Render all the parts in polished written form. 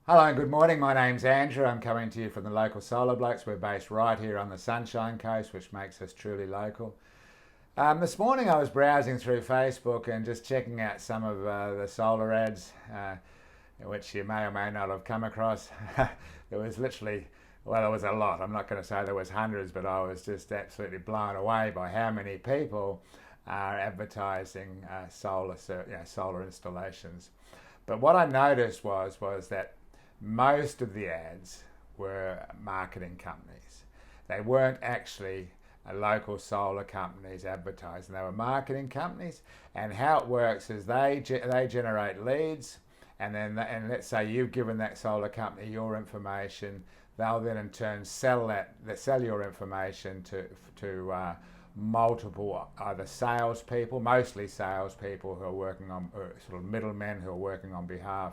Hello and good morning. My name's Andrew. I'm coming to you from the local Solar Blokes. We're based right here on the Sunshine Coast, which makes us truly local. This morning I was browsing through Facebook and just checking out some of the solar ads, which you may or may not have come across. There was literally, well, there was a lot. I'm not going to say there was hundreds, but I was just absolutely blown away by how many people are advertising solar installations. But what I noticed was that most of the ads were marketing companies. They weren't actually local solar companies advertising. They were marketing companies, and how it works is they generate leads, and let's say you've given that solar company your information. They'll then in turn sell your information to multiple either salespeople, mostly salespeople who are working on sort of middlemen who are working on behalf,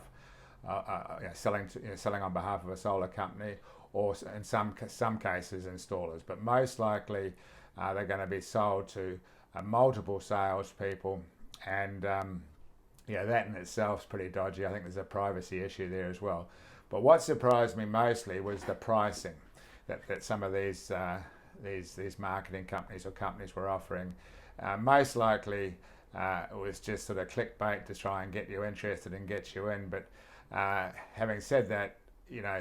selling on behalf of a solar company, or in some cases installers. But most likely they're going to be sold to multiple salespeople, and that in itself is pretty dodgy. I think there's a privacy issue there as well. But what surprised me mostly was the pricing that some of these marketing companies or companies were offering. Most likely it was just sort of clickbait to try and get you interested and get you in. But having said that,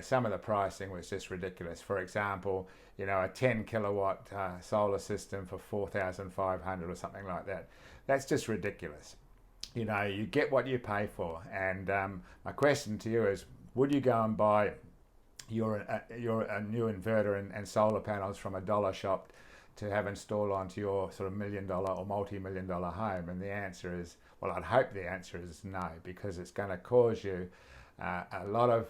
some of the pricing was just ridiculous. For example, a 10 kilowatt solar system for 4,500 or something like that. That's just ridiculous. You get what you pay for. And my question to you is, would you go and buy your new inverter and solar panels from a dollar shop to have installed onto your sort of $1 million or multi-million-dollar home? And the answer is, well, I'd hope the answer is no, because it's going to cause you a lot of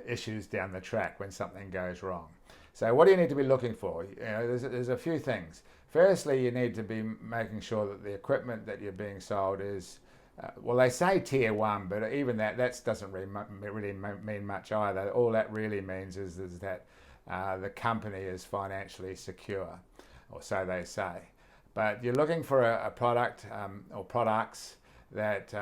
issues down the track when something goes wrong. So what do you need to be looking for? There's a few things. Firstly, you need to be making sure that the equipment that you're being sold is, well, they say tier one, but even that doesn't really mean much either. All that really means is that the company is financially secure, or so they say. But you're looking for a product or products that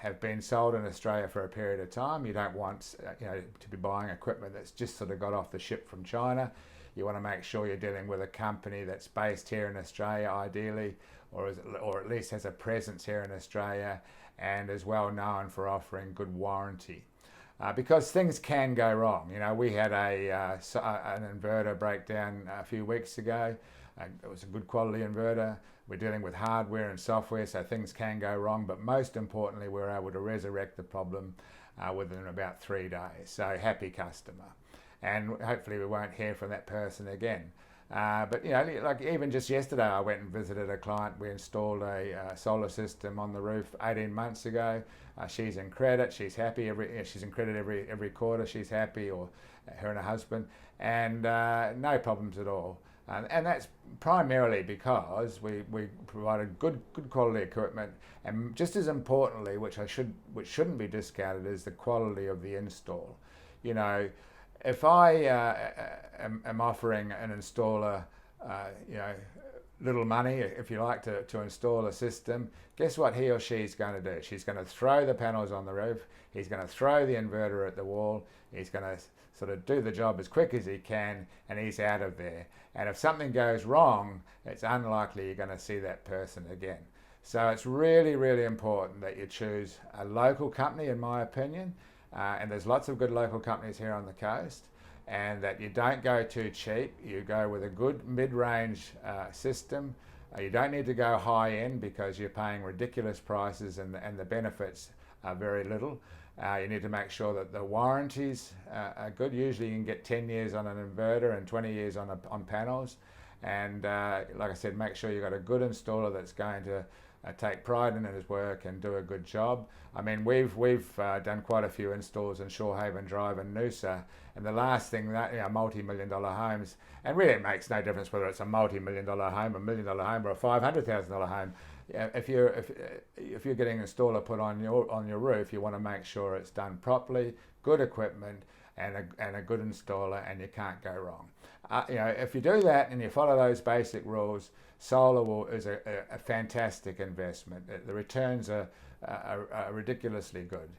have been sold in Australia for a period of time. You don't want to be buying equipment that's just sort of got off the ship from China. You want to make sure you're dealing with a company that's based here in Australia, ideally, or at least has a presence here in Australia, and is well known for offering good warranty. Because things can go wrong. We had an inverter breakdown a few weeks ago. It was a good quality inverter. We're dealing with hardware and software, so things can go wrong. But most importantly, we're able to resurrect the problem within about 3 days. So happy customer. And hopefully we won't hear from that person again. But like even just yesterday, I went and visited a client. We installed a solar system on the roof 18 months ago. She's in credit. She's happy. She's in credit every quarter. She's happy, or her and her husband, and no problems at all. And that's primarily because we provided good quality equipment, and just as importantly, which shouldn't be discounted, is the quality of the install. If I am offering an installer, little money, if you like, to install a system, guess what he or she's going to do? She's going to throw the panels on the roof. He's going to throw the inverter at the wall. He's going to sort of do the job as quick as he can, and he's out of there. And if something goes wrong, it's unlikely you're going to see that person again. So it's really, really important that you choose a local company, in my opinion. And there's lots of good local companies here on the coast, and that you don't go too cheap. You go with a good mid-range system. You don't need to go high end because you're paying ridiculous prices and the benefits are very little. You need to make sure that the warranties are good. Usually you can get 10 years on an inverter and 20 years on panels. And like I said, make sure you've got a good installer that's going to take pride in his work and do a good job. I mean, we've done quite a few installs in Shorehaven Drive and Noosa, and the last thing that multi-million-dollar homes, and really it makes no difference whether it's a multi-million-dollar home, a $1 million home, or a $500,000 home. If you're getting an installer put on your roof, you want to make sure it's done properly, good equipment, and a good installer, and you can't go wrong. If you do that and you follow those basic rules, solar is a fantastic investment. The returns are ridiculously good.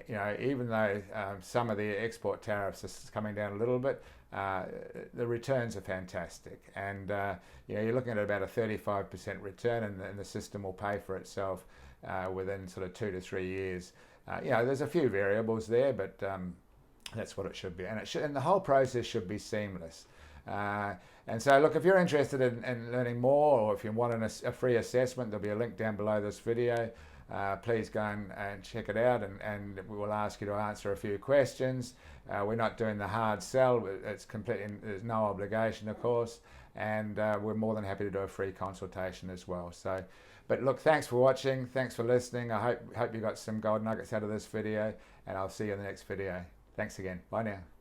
you know, even though some of the export tariffs are coming down a little bit, the returns are fantastic, and you know, you're looking at about a 35% return, and the system will pay for itself within sort of 2 to 3 years. You know, there's a few variables there, but that's what it should be, and and the whole process should be seamless. And so, look, if you're interested in learning more, or if you want a free assessment, there'll be a link down below this video. Please go and check it out, and we will ask you to answer a few questions. We're not doing the hard sell. It's completely, there's no obligation, of course, and we're more than happy to do a free consultation as well. So, but look, thanks for watching. Thanks for listening. I hope you got some gold nuggets out of this video, and I'll see you in the next video. Thanks again. Bye now.